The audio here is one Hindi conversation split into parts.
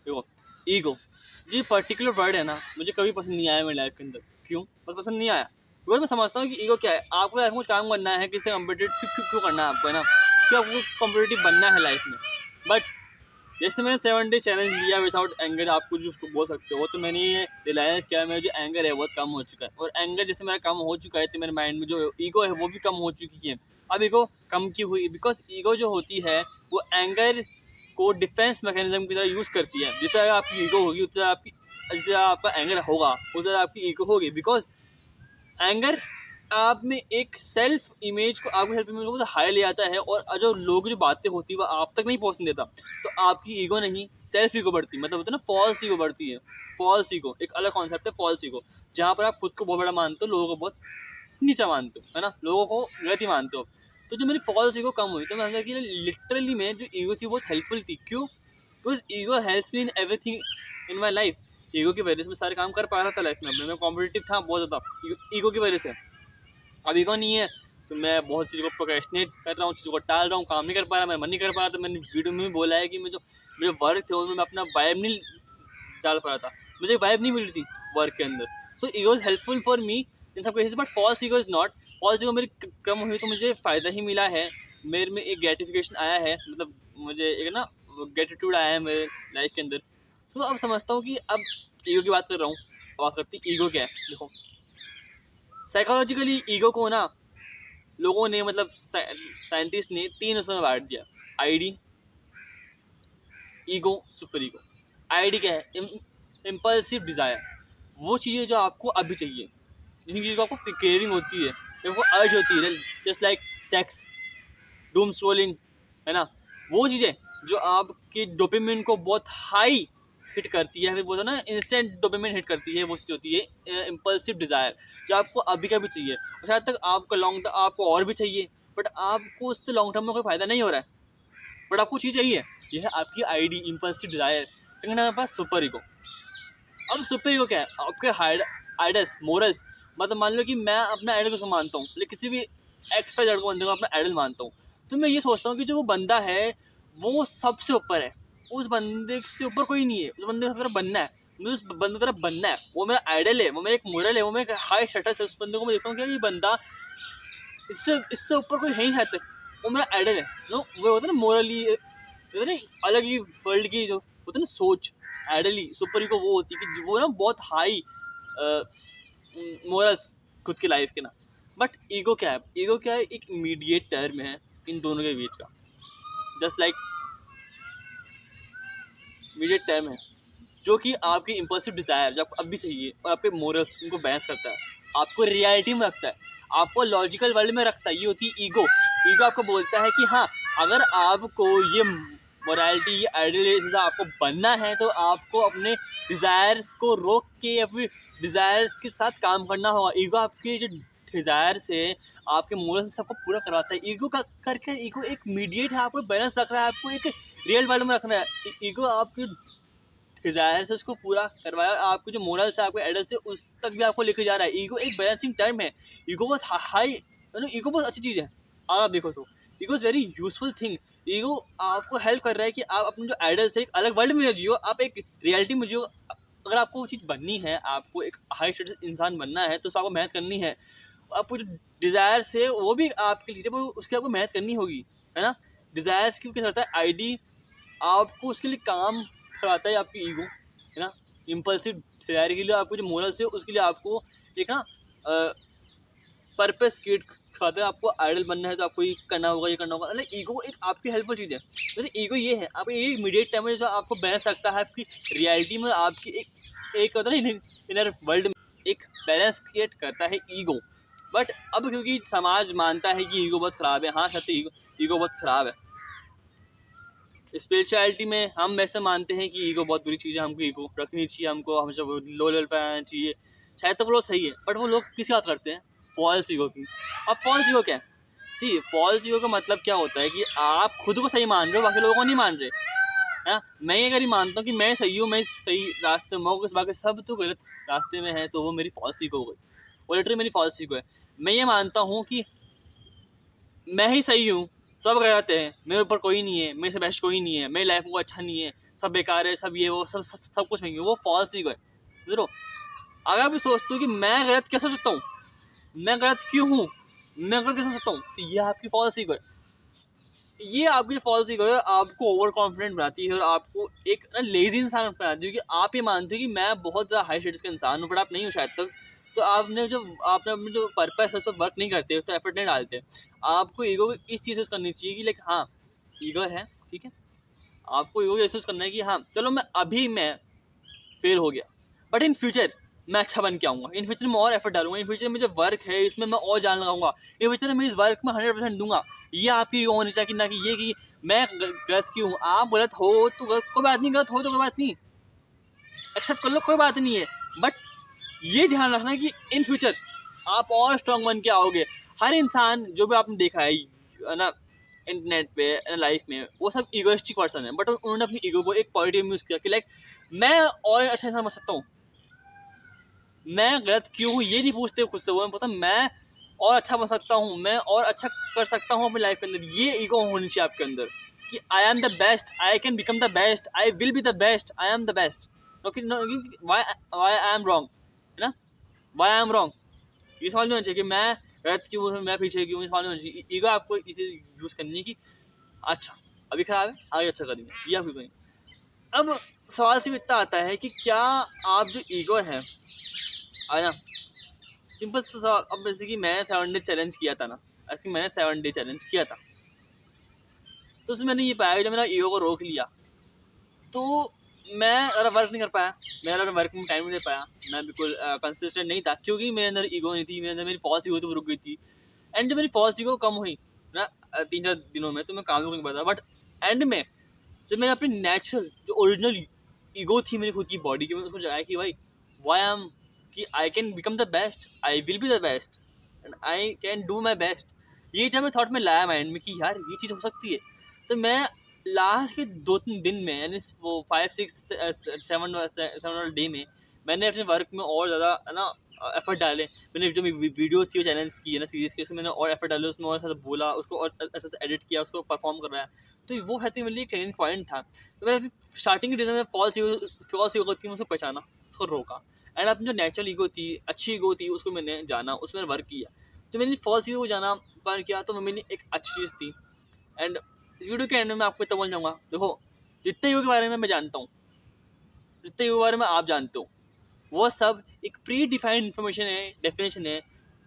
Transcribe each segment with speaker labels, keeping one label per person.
Speaker 1: देखो, ईगो ये पर्टिकुलर वर्ड है ना, मुझे कभी पसंद नहीं आया मेरी लाइफ के अंदर। क्यों बस पसंद नहीं आया? बिकॉज मैं समझता हूँ कि ईगो क्या है। आपको लाइफ में कुछ काम करना है, किससे कम्पिटिटिव क्यों करना है आपको, है ना? क्यों आपको कम्पिटिटिव बनना है लाइफ में। बट जैसे मैंने 7 डे चैलेंज लिया विदाउट एंगर, आप कुछ उसको बोल सकते हो, तो मैंने ये रियलाइज़ किया मेरा जो एंगर है बहुत कम हो चुका है। और एंगर जैसे मेरा कम हो चुका है तो मेरे माइंड में जो ईगो है वो भी कम हो चुकी है। अब ईगो कम क्यों हुई? बिकॉज ईगो जो होती है वो एंगर को डिफेंस मैकेनिज्म की तरह यूज़ करती है। जितना आपकी ईगो होगी उतना जितना आपका एंगर होगा उतना आपकी ईगो होगी। बिकॉज एंगर आप में एक सेल्फ इमेज को बहुत हाई ले आता है, और जो लोग जो बातें होती है वो आप तक नहीं पहुंचने देता। तो आपकी ईगो नहीं, सेल्फ ईगो बढ़ती, मतलब होता है ना फॉल्स ईगो बढ़ती है। फॉल्स ईगो एक अलग कॉन्सेप्ट है, फॉल्स ईगो, जहाँ पर आप खुद को बहुत बड़ा मानते हो, लोगों को बहुत नीचा मानते हो, है ना, लोगों को गलत ही मानते हो। तो जो मेरी फॉल्स ईगो कम हुई तो मैं समझा कि लिटरली में जो ईगो थी बहुत हेल्पफुल थी। क्यों? Because ego helps me in everything in my life. Ego की वजह से मैं सारे काम कर पा रहा था लाइफ में। अपने मैं कॉम्पिटिटिव था बहुत ज़्यादा ईगो की वजह से। अब ईगो नहीं है तो मैं बहुत चीज़ों को प्रोक्रेस्टिनेट कर रहा हूँ, चीज़ों को टाल रहा हूँ, काम नहीं कर पा रहा, मैं मन नहीं कर पा रहा। तो मैंने वीडियो में भी बोला है कि मेरे वर्क थे उसमें मैं अपना वाइब नहीं डाल पा रहा था, मुझे वाइब नहीं मिल रही थी वर्क के अंदर। So ego is helpful for me in सब cases, but false ego is not. False ego मेरी कम हुई तो मुझे फ़ायदा ही मिला है, मेरे में एक ग्रेटिफिकेशन आया है, मतलब मुझे एक ना ग्रेटिट्यूड आया है मेरे लाइफ के अंदर। सो अब समझता हूँ कि अब ईगो की बात कर रहा हूँ, बात करती ईगो क्या है। देखो, साइकोलॉजिकली ईगो को ना लोगों ने, मतलब साइंटिस्ट ने 3 हिस्सों में बांट दिया। ID, ego, super ego. ID क्या है? इम्पल्सिव डिज़ायर, वो चीज़ें जो आपको अभी चाहिए, जिन चीज़ों को आपको क्रेविंग होती है, आपको अर्ज होती है, just like sex, doom scrolling, है ना, वो चीज़ें जो आपकी डोपामिन को बहुत हाई हिट करती है, फिर बोलते हैं ना इंस्टेंट डोपामिन हिट करती है, वो चीज़ होती है इम्पल्सिव डिज़ायर, जो आपको अभी का भी चाहिए और शायद तक आपको लॉन्ग टर्म आपको और भी चाहिए, बट आपको उससे लॉन्ग टर्म में कोई फ़ायदा नहीं हो रहा है, बट आपको चीज़ चाहिए। ये है आपकी आईडी, इम्पल्सिव डिज़ायर। लेकिन हमारे पास सुपर ईगो। अब सुपर ईगो क्या है? आपके आइडल्स, मोरल्स, मतलब मान लो कि मैं अपना आइडल को मानता हूँ, लेकिन किसी भी एक्स वाई जेड को बंदे को अपना आइडल मानता हूँ, तो मैं ये सोचता हूँ कि जो वो बंदा है वो सबसे ऊपर है, उस बंदे से ऊपर कोई नहीं है, उस बंदे की तरफ बनना है, मुझे उस बंदे की तरफ बनना है, वो मेरा आइडल है, वो मेरा एक मोरल है, वो मेरा हाई स्टेटस है। उस बंदे को मैं देखता हूँ कि ये बंदा इससे इससे ऊपर कोई है ही शायद तक, वो मेरा आइडल है। नो, वो होता है ना मोरली, अलग ही वर्ल्ड की जो होती है ना सोच, आइडली सुपर ईगो वो होती है कि वो ना बहुत हाई मोरल्स खुद की लाइफ के ना। बट ईगो क्या है? ईगो क्या है? एक मीडिएट टर्म है इन दोनों के बीच का, जस्ट लाइक मीडिएट टर्म है जो कि आपकी इम्पल्सिव डिज़ायर जो आपको अभी चाहिए और आपके मोरल्स उनको बैलेंस करता है, आपको रियलिटी में रखता है, आपको लॉजिकल वर्ल्ड में रखता है। ये होती है ईगो। ईगो आपको बोलता है कि हाँ, अगर आपको ये मोरालिटी, ये आइडियल आपको बनना है तो आपको अपने डिज़ायर्स को रोक के अपने डिज़ायर्स के साथ काम करना होगा। ईगो आपके जो डिज़ायर्स है, आपके मोरल्स सबको पूरा करवाता है। ईगो का करके ईगो एक मीडिएट है, आपको बैलेंस रख रहा है, आपको एक रियल वर्ल्ड में रखना है। ईगो आपकी डिज़ायर से उसको पूरा करवाया, और आपके जो मोरल्स है, आपके आइडल से उस तक भी आपको लेके जा रहा है। ईगो एक बैलेंसिंग टर्म है। ईगो बहुत हाई, ईगो बहुत अच्छी चीज़ है। अगर आप देखो तो ego is very useful thing. Ego आपको हेल्प कर रहा है कि आप अपने जो आइडल से एक अलग वर्ल्ड में जियो, आप एक रियलिटी में जियो। अगर आपको वो चीज़ बननी है, आपको एक हाई स्टेटस इंसान बनना है, तो उसको आपको मेहनत करनी है। आपको जो डिज़ायर्स है वो भी आपके लिए, उसकी आपको मेहनत करनी होगी, है ना। डिज़ायर्स क्यों क्या होता है? आईडी आपको उसके लिए काम कराता है, आपकी ईगो, है ना। इम्पल्सिव डिज़ायर के लिए आपको जो मोरल्स है उसके लिए आपको एक ना पर्पस क्रिएट कराता है। आपको आइडल बनना है तो आपको ये करना होगा, ये करना होगा। मतलब ईगो एक आपकी हेल्पफुल चीज़ है। मतलब ईगो ये है, आपको ये इमीडिएट टाइम में जो आपको बैलेंस रखता है, आपकी रियलिटी में आपकी एक होता है ना इनर वर्ल्ड में एक बैलेंस क्रिएट करता है ईगो। बट अब क्योंकि समाज मानता है कि ईगो बहुत ख़राब है, हाँ सत्य, ईगो बहुत ख़राब है। स्पिरिचुअलिटी में हम वैसे मानते हैं कि ईगो बहुत बुरी चीज़ है, हमको ईगो रखनी चाहिए, हमको हमेशा लो लेवल पर आना चाहिए। शायद तो वो लोग सही है, बट वो लोग किसी बात करते हैं फॉल्स ईगो की। अब फॉल्स ईगो क्या है? सी, फॉल्स ईगो का मतलब क्या होता है कि आप खुद को सही मान रहे हो, बाकी लोगों को नहीं मान रहे, है ना। मैं अगर ये मानता हूँ कि मैं सही हूँ, मैं सही रास्ते में हूँ, बाकी सब तो गलत रास्ते में है, तो वो मेरी फॉल्स ईगो हो गई, वो लिटरली मेरी फॉल्स ईगो है। मैं ये मानता हूँ कि मैं ही सही हूँ, सब गलत हैं, मेरे ऊपर कोई नहीं है, मेरे से बेस्ट कोई नहीं है, मेरी लाइफ में कोई अच्छा नहीं है, सब बेकार है, सब ये वो सब कुछ नहीं है, वो फॉल्स ईगो है। समझ। अगर आप सोचते हो कि मैं गलत कैसे सोचता हूँ, मैं गलत क्यों हूँ, मैं गलत कैसे सोचता हूँ, तो ये आपकी फॉल्स ईगो है। ये आपकी जो फॉल्स ईगो है आपको ओवर कॉन्फिडेंट बनाती है और आपको एक लेजी इंसान बनाती है, क्योंकि आप ये मानते हो कि मैं बहुत ज़्यादा हाई स्टेटस का इंसान हूँ, बट आप नहीं हो शायद तक। तो आपने अपने जो पर्पस है उस पर वर्क नहीं करते, तो एफर्ट नहीं डालते। आपको ईगो को इस चीज़ से करनी चाहिए कि लाइक हाँ ईगो है, ठीक है, आपको ईगो महसूस करना है कि हाँ चलो मैं फेल हो गया, बट इन फ्यूचर मैं अच्छा बन के आऊँगा, इन फ्यूचर में और एफर्ट डालूंगा, इन फ्यूचर में जो वर्क है इसमें मैं और जान लगाऊंगा, इन फ्यूचर में इस वर्क में 100% दूंगा। ये आपकी ईगो होनी चाहिए कि ना कि ये कि मैं गलत क्यों हूँ। आप गलत हो तो कोई बात नहीं, गलत हो तो कोई बात नहीं, एक्सेप्ट कर लो, कोई बात नहीं है। बट ये ध्यान रखना कि इन फ्यूचर आप और स्ट्रांग बन के आओगे। हर इंसान जो भी आपने देखा है ना इंटरनेट पे लाइफ में, वो सब ईगोइस्टिक पर्सन है, बट उन्होंने अपनी ईगो को एक पॉजिटिव यूज किया कि लाइक मैं और अच्छा समझ सकता हूँ, मैं गलत क्यों हूँ ये नहीं पूछते खुद से, वो पता मैं और अच्छा बन सकता हूँ, मैं और अच्छा कर सकता हूँ अपनी लाइफ के अंदर। ये ईगो होनी चाहिए आपके अंदर कि I am the best, I can become the best, I will be the best, I am the best. Why I am wrong, है ना, वाई आई एम रॉन्ग, ये सवाल नहीं होना चाहिए कि मैं गलत क्यों हूँ, मैं पीछे क्यों, ये सवाल नहीं होना चाहिए। ईगो आपको इसे यूज़ करनी है कि अच्छा अभी खराब है आगे अच्छा करेंगे, ये आपको करेंगे। अब सवाल सिर्फ इतना आता है कि क्या आप जो ईगो है ना, सिंपल सा सवाल। अब जैसे कि मैंने 7 डे चैलेंज किया था ना, ऐसे मैंने 7 डे चैलेंज किया था, तो उसमें मैंने ये पाया कि जब मैंने ईगो को रोक लिया तो मैं ज़्यादा वर्क नहीं कर पाया, मेरा वर्क में टाइम नहीं दे पाया, मैं बिल्कुल कंसिस्टेंट नहीं था, क्योंकि मेरे अंदर ईगो नहीं थी, मेरे अंदर मेरी फॉल्स ईगो तो रुक गई थी। एंड जब मेरी फॉल्स ईगो कम हुई ना 3-4 दिनों में, तो मैं काम नहीं कर पाता। बट एंड में जब मैंने अपनी नेचुरल जो ओरिजिनल ईगो थी मेरी खुद की बॉडी की, मैंने उसको जगाया कि भाई वाई एम, कि आई can become the best, I will be the best and I can do my best. ये जब मैं थॉट में लाया माइंड में कि यार ये चीज़ हो सकती है, तो मैं लास्ट के 2-3 दिन में यानी वो 5-6-7 डे में मैंने अपने वर्क में और ज़्यादा है ना एफर्ट डाले। मैंने जो वीडियो थी चैलेंज की है ना सीरीज़ की, उसमें मैंने और एफर्ट डाले, उसमें और बोला, उसको और अच्छे से एडिट किया, उसको परफॉर्म करवाया। तो वो है मेरे लिए ट्रेनिंग पॉइंट था। तो मैंने स्टार्टिंग के डेज में फॉल्स ईगो थी, उसको पहचाना, उसको रोका, एंड अपनी जो नेचुरल ईगो थी, अच्छी ईगो थी, उसको मैंने जाना, उसमें वर्क किया। तो मैंने फॉल्स ईगो को जाना कर किया, तो मेरी एक अच्छी चीज़ थी। एंड इस वीडियो के एंड में मैं आपको इतना बोल जाऊँगा, देखो जितने ईगो के बारे में मैं जानता हूँ, जितने ईगो के बारे में आप जानते हो, वो सब एक प्री डिफाइंड इन्फॉर्मेशन है, डेफिनेशन है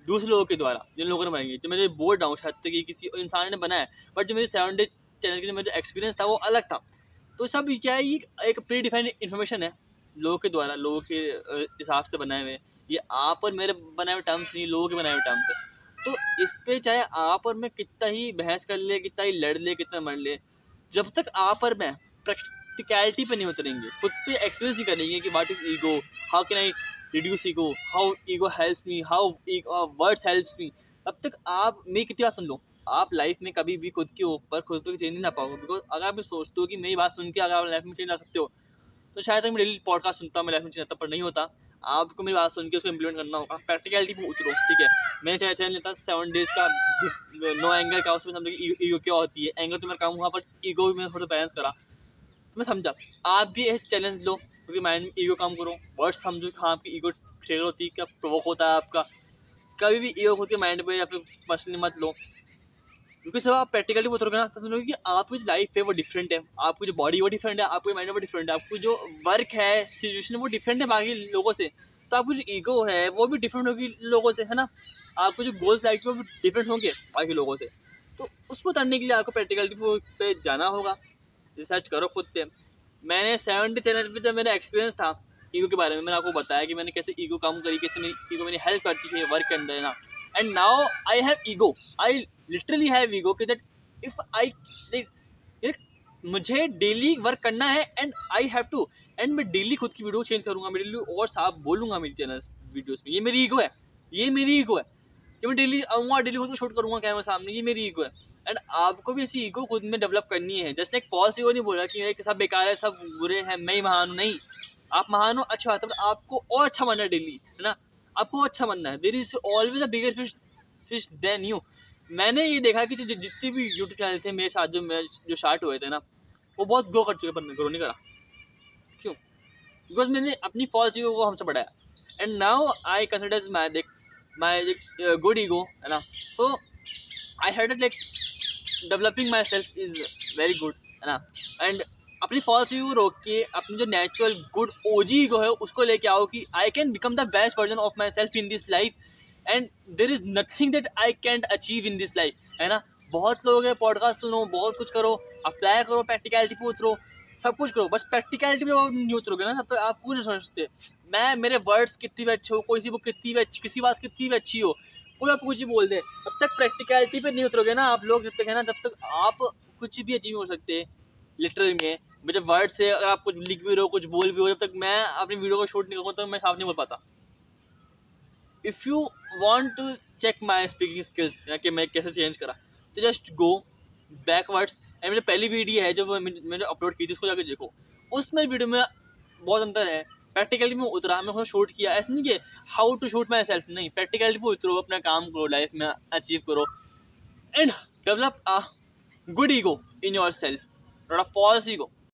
Speaker 1: दूसरे लोगों के द्वारा, जिन लोगों ने बनाई है। जो मैं बोल रहा हूँ शायद तक कि किसी इंसान ने बनाया है, बट जो मेरे 7 डे चैनल का जो मेरा एक्सपीरियंस था वो अलग था। तो सब क्या है, ये एक प्री डिफाइंड इन्फॉर्मेशन है लोगों के द्वारा, लोगों के हिसाब से बनाए हुए। ये आप और मेरे बनाए हुए टर्म्स नहीं, लोगों के बनाए हुए टर्म्स है। तो इस पे चाहे आप और मैं कितना ही बहस कर ले, कितना ही लड़ ले, कितना मर ले, जब तक आप और मैं प्रैक्टिकलिटी पे नहीं उतरेंगे, खुद पे एक्सपीरियंस नहीं करेंगे कि what is ego, how can I reduce ego, how ego helps me, how words helps me, तब तक आप मेरी कितनी बात सुन लो, आप लाइफ में कभी भी खुद के ऊपर खुद पे चेंज नहीं ला पाओगे। बिकॉज अगर आप सोचते हो कि मेरी बात सुन के अगर आप लाइफ में चेंज ला सकते हो, तो शायद मैं डेली पॉडकास्ट सुनता, मैं लाइफ में चेंज आता, पर नहीं होता। आपको मेरी बात सुन के उसको इम्प्लीमेंट करना होगा, प्रैक्टिकलिटी पे उतरो, ठीक है। मैंने चैनल लेता 7 डेज का, नो एंगर का, उसमें समझो कि ईगो क्या होती है, एंगर तो मेरा काम हुआ, पर ईगो भी मैंने थोड़ा बैलेंस करा, तो मैं समझा। आप भी ऐसे चैलेंज लो, क्योंकि माइंड में ईगो काम करो, वर्ड समझो कि हाँ आपकी ईगो ट्रिगर होती है, क्या प्रोवोक होता है आपका। कभी भी ईगो खुद के माइंड पे या फिर पर्सनली मत लो, क्योंकि जब आप प्रैक्टिकली उतरोगे ना, तब समझोगे कि आपकी जो लाइफ है वो डिफरेंट है, आपकी जो बॉडी वो डिफरेंट है, आपकी माइंड वो डिफरेंट है, आपकी जो वर्क है, सिचुएशन वो डिफरेंट है बाकी लोगों से। तो आपकी जो ईगो है वो भी डिफरेंट होगी लोगों से, है ना। आपको जो गोल्स लाइफ में वो डिफरेंट होंगे बाकी लोगों से। तो उसको उतरने के लिए आपको प्रैक्टिकलिटी पे जाना होगा, रिसर्च करो खुद पे। मैंने 7 डे चैलेंज पे जब मेरा एक्सपीरियंस था ईगो के बारे में, मैंने आपको बताया कि मैंने कैसे ईगो कम करी, कैसे मेरी ईगो मेरी हेल्प करती है वर्क के अंदर ना। And now I have ego, I literally have ego कि दैट इफ आई, मुझे डेली वर्क करना है and I have to, and मैं डेली खुद की वीडियो चेंज करूंगा, मैं डेली और साफ बोलूंगा मेरी चैनल वीडियोस में। ये मेरी ईगो है, ये मेरी ईगो है कि मैं डेली आऊँगा, डेली खुद को शूट करूंगा कैमरा सामने, ये मेरी ईगो है। एंड आपको भी ऐसी ईगो खुद में डेवलप करनी है। जस्ट लाइक फॉल्स ईगो नहीं बोल रहा कि सब बेकार है, सब बुरे हैं, मैं ही महान हूँ, नहीं। आप महान हो, अच्छा बात है, आपको और अच्छा बनना है डेली, है ना, आपको अच्छा बनना है। There is always a bigger fish than you. मैंने ये देखा कि जितने भी यूट्यूब चैनल थे मेरे साथ जो स्टार्ट हुए थे ना, वो बहुत ग्रो कर चुके, पर मैं ग्रो नहीं करा। क्यों? बिकॉज मैंने अपनी फॉल्स ईगो को हमसे बढ़ाया and now I consider my good ego है ना. So I had like developing my self is very good है ना. एंड अपनी फॉल्स ईगो रोक के अपनी जो नेचुरल गुड ओजी ईगो है उसको लेके आओ कि आई can become the best version of my self in this life and there is nothing that I can't achieve in this life है ना. बहुत लोग हैं, पॉडकास्ट सुनो, बहुत कुछ करो, अप्लाई करो, प्रैक्टिकलिटी पे उतरो, सब कुछ करो, बस प्रैक्टिकलिटी पे आप नहीं उतरोगे ना तब तक आप कुछ नहीं समझते. मैं मेरे वर्ड्स कितनी भी अच्छे हो, कोई सी बुक कितनी भी अच्छी, किसी बात कितनी भी अच्छी हो, कोई आपको कुछ ही बोल दे, तब तक प्रैक्टिकलिटी पे नहीं उतरोगे ना आप लोग. जब तक है ना, जब तक आप कुछ भी अचीव हो सकते लिटरली में. मेरे वर्ड से अगर आप कुछ लिख भी रहे हो, कुछ बोल भी हो, जब तक मैं अपनी वीडियो को शूट नहीं करूँगा तो मैं साफ नहीं बोल पाता. If you want to check my speaking skills या कि मैं कैसे चेंज करा, तो जस्ट गो बैकवर्ड्स एंड मेरी पहली वीडियो है जो मैंने अपलोड की थी उसको जाकर देखो. उसमें वीडियो में बहुत अंतर है. प्रैक्टिकली में उतरा, मैं शूट किया, ऐसा नहीं कि how to shoot myself, नहीं, प्रैक्टिकलिटी पे उतरो, अपना काम करो, लाइफ में अचीव करो and develop a good ego in yourself, not a false ego.